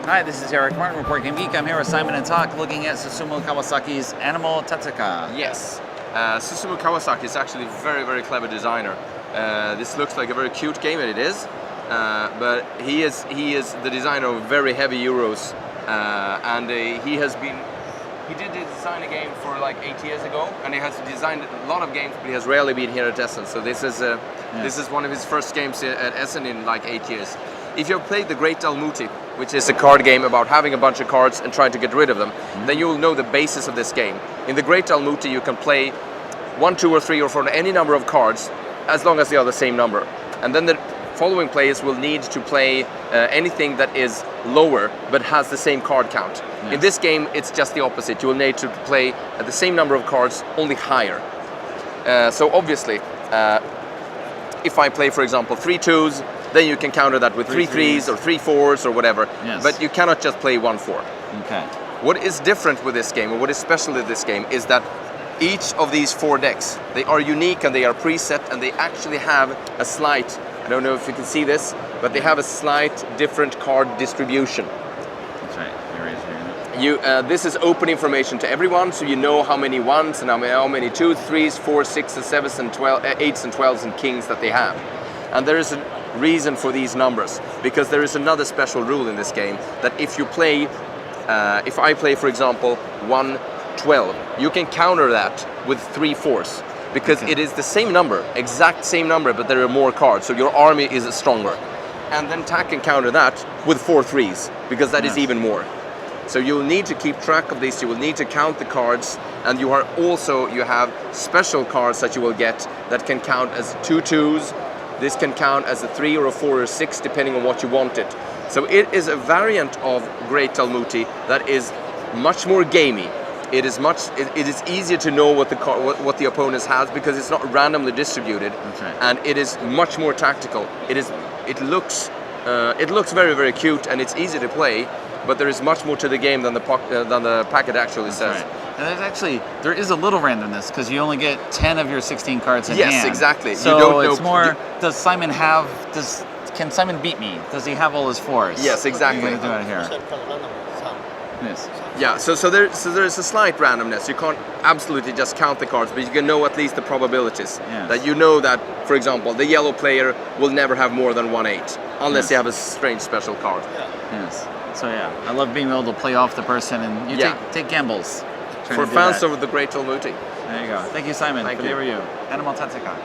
Hi, this is Eric Martin, Report Game Geek. I'm here with Simon and Talk, looking at Susumu Kawasaki's Animale Tattica. Yes, Susumu Kawasaki is actually a very, very clever designer. This looks like a very cute game, and it is. But he is the designer of very heavy Euros, and he did design a game for like 8 years ago, and he has designed a lot of games, but he has rarely been here at Essen. So this is one of his first games at Essen in like 8 years. If you've played The Great Dalmuti, which is a card game about having a bunch of cards and trying to get rid of them, then you will know the basis of this game. In The Great Dalmuti, you can play 1, 2, or 3, or 4, any number of cards, as long as they are the same number. And then the following players will need to play anything that is lower, but has the same card count. Yes. In this game, it's just the opposite. You will need to play the same number of cards, only higher. So obviously, if I play, for example, 3 2s, then you can counter that with 3 3s or 3 4s or whatever. Yes. But you cannot just play 1 4. Okay. What is different with this game, or what is special with this game, is that each of these 4 decks, they are unique and they are preset, and they actually have a slight, I don't know if you can see this, but they have a slight different card distribution. That's right. Here. This is open information to everyone, so you know how many 1s and how many 2s, 3s, 4s, 6s, 7s, and 8s and 12s and kings that they have. And there is a reason for these numbers, because there is another special rule in this game, that if you play, if I play, for example, 1 12, you can counter that with 3 4s, because it is the same number, exact same number, but there are more cards, so your army is stronger. And then Tack can counter that with 4 3s, because that is even more. So you'll need to keep track of this, you will need to count the cards, and you have special cards that you will get that can count as 2 2s. This can count as a 3 or a 4 or a 6, depending on what you want it. So it is a variant of Great Dalmuti that is much more gamey. It is easier to know what the opponent has, because it's not randomly distributed, and it is much more tactical. It looks very, very cute, and it's easy to play, but there is much more to the game than the packet actually says. Right. And there is a little randomness, because you only get 10 of your 16 cards in hand. Yes, exactly. So you don't know, it's more, can Simon beat me? Does he have all his 4s? Yes, exactly. We're going to do it here. Yes. Yeah, so there's a slight randomness. You can't absolutely just count the cards, but you can know at least the probabilities. Yes. That you know that, for example, the yellow player will never have more than 1 8, unless they have a strange special card. Yes. So yeah, I love being able to play off the person, and you take gambles. For fans of the Great Dalmuti. There you go. Thank you, Simon, for the review. Animale Tattica.